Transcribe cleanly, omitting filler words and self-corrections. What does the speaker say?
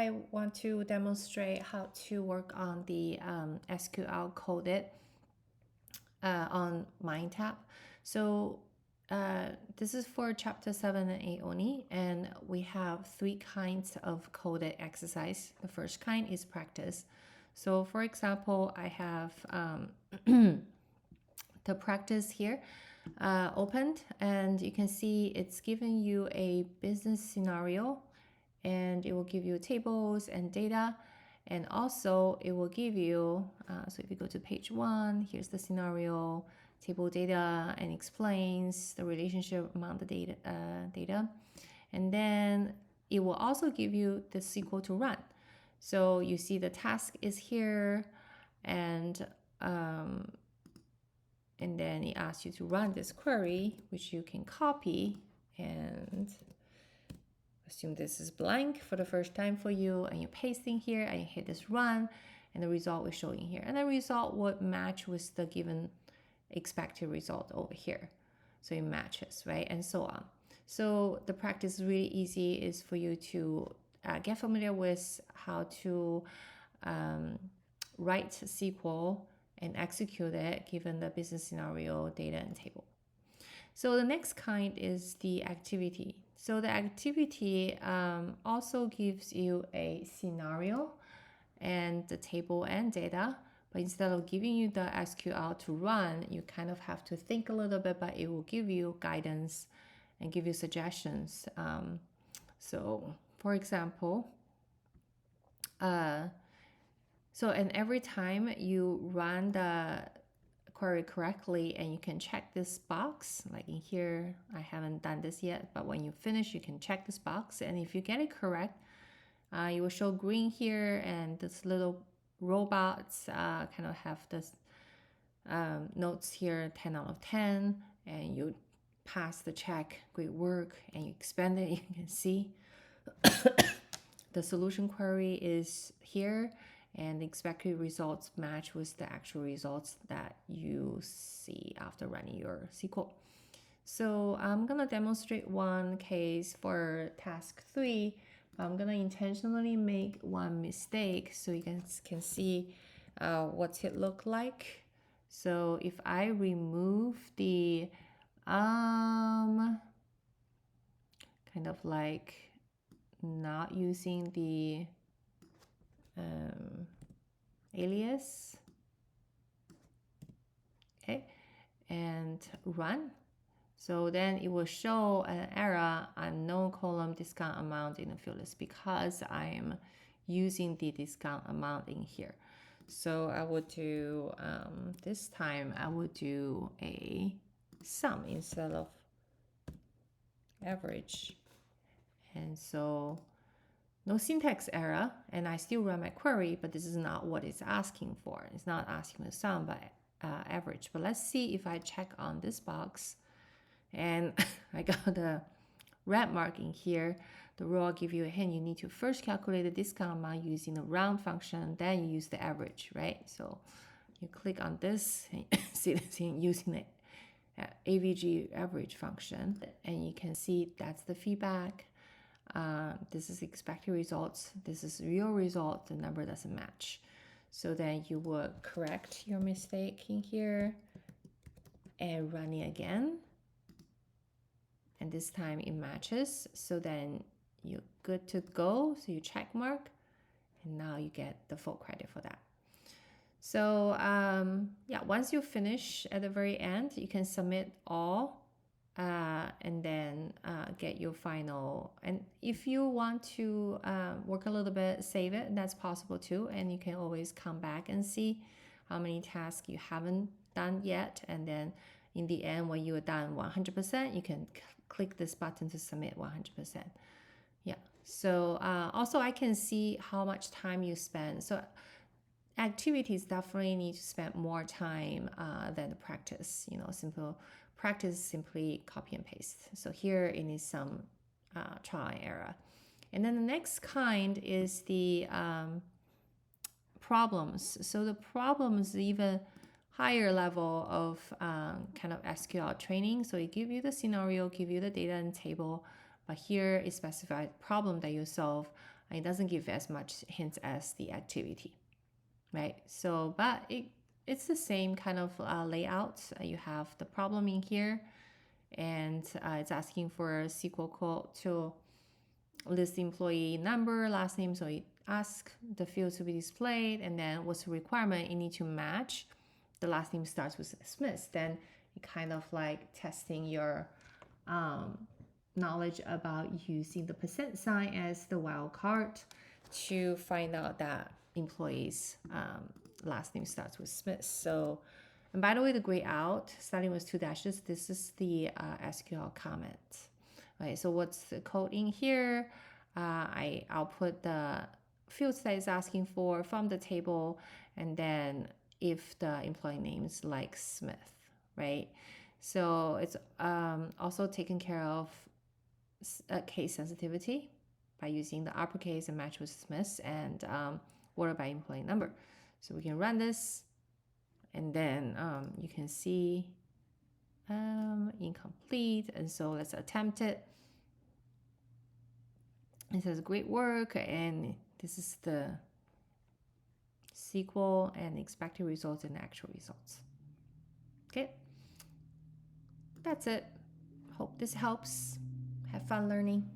I want to demonstrate how to work on the SQL Code It on MindTap. So this is for chapter 7 and 8 only, and we have 3 kinds of coded exercise. The first kind is practice. So for example, I have the practice here opened, and you can see it's giving you a business scenario, and it will give you tables and data, and also it will give you so if you go to page 1, here's the scenario, table data, and explains the relationship among the data, and then it will also give you the SQL to run. So you see the task is here, and then it asks you to run this query, which you can copy and assume this is blank for the first time for you, and you paste in here and you hit this run, and the result is showing here, and the result would match with the given expected result over here. So it matches, right? And so on. So the practice is really easy, is for you to get familiar with how to write SQL and execute it given the business scenario, data, and table. So the next kind is the activity. So the activity also gives you a scenario and the table and data, but instead of giving you the SQL to run, you kind of have to think a little bit, but it will give you guidance and give you suggestions. So for example, and every time you run the query correctly, and you can check this box, like in here, I haven't done this yet, but when you finish, you can check this box, and if you get it correct, you will show green here, and this little robots kind of have this notes here, 10 out of 10, and you pass the check, great work, and you expand it, you can see the solution query is here, and the expected results match with the actual results that you see after running your SQL. So I'm going to demonstrate one case for task 3. I'm going to intentionally make one mistake so you guys can see what's it look like. So if I remove the kind of like not using the alias, okay, and run, so then it will show an error, unknown column discount amount in the field list, because I'm using the discount amount in here. So I would do this time I would do a sum instead of average, and so no syntax error, and I still run my query, but this is not what it's asking for. It's not asking for sum, but average. But let's see if I check on this box, and I got a red mark in here. The rule will give you a hint. You need to first calculate the discount amount using the round function, then you use the average, right? So you click on this, and see this thing using the AVG average function, and you can see that's the feedback. This is expected results, this is real result, the number doesn't match. So then you would correct your mistake in here and run it again, and this time it matches, so then you're good to go. So you check mark, and now you get the full credit for that. So yeah, once you finish at the very end, you can submit all, and then get your final. And if you want to work a little bit, save it, that's possible too, and you can always come back and see how many tasks you haven't done yet, and then in the end, when you are done 100%, you can click this button to submit 100%. Yeah, so also I can see how much time you spend. So activities definitely need to spend more time than the practice. Simple practice, simply copy and paste. So here it needs some trial and error. And then the next kind is the problems. So the problems is even higher level of kind of SQL training. So it give you the scenario, give you the data and table, but here it specifies problem that you solve It doesn't give as much hints as the activity, right? So, but it's the same kind of layout. You have the problem in here, and it's asking for a SQL code to list the employee number, last name. So it asks the fields to be displayed, and then what's the requirement? You need to match. The last name starts with Smith. Then you kind of like testing your knowledge about using the percent sign as the wildcard to find out that employee's last name starts with Smith. So, and by the way, the gray out starting with 2 dashes, this is the SQL comment. Right, so what's the code in here? I'll put the fields that it's asking for from the table, and then if the employee name is like Smith, right? So it's also taken care of case sensitivity by using the uppercase and match with Smith, and order by employee number. So we can run this, and then you can see incomplete. And so let's attempt it. It says great work, and this is the SQL and expected results and actual results. Okay, that's it. Hope this helps. Have fun learning.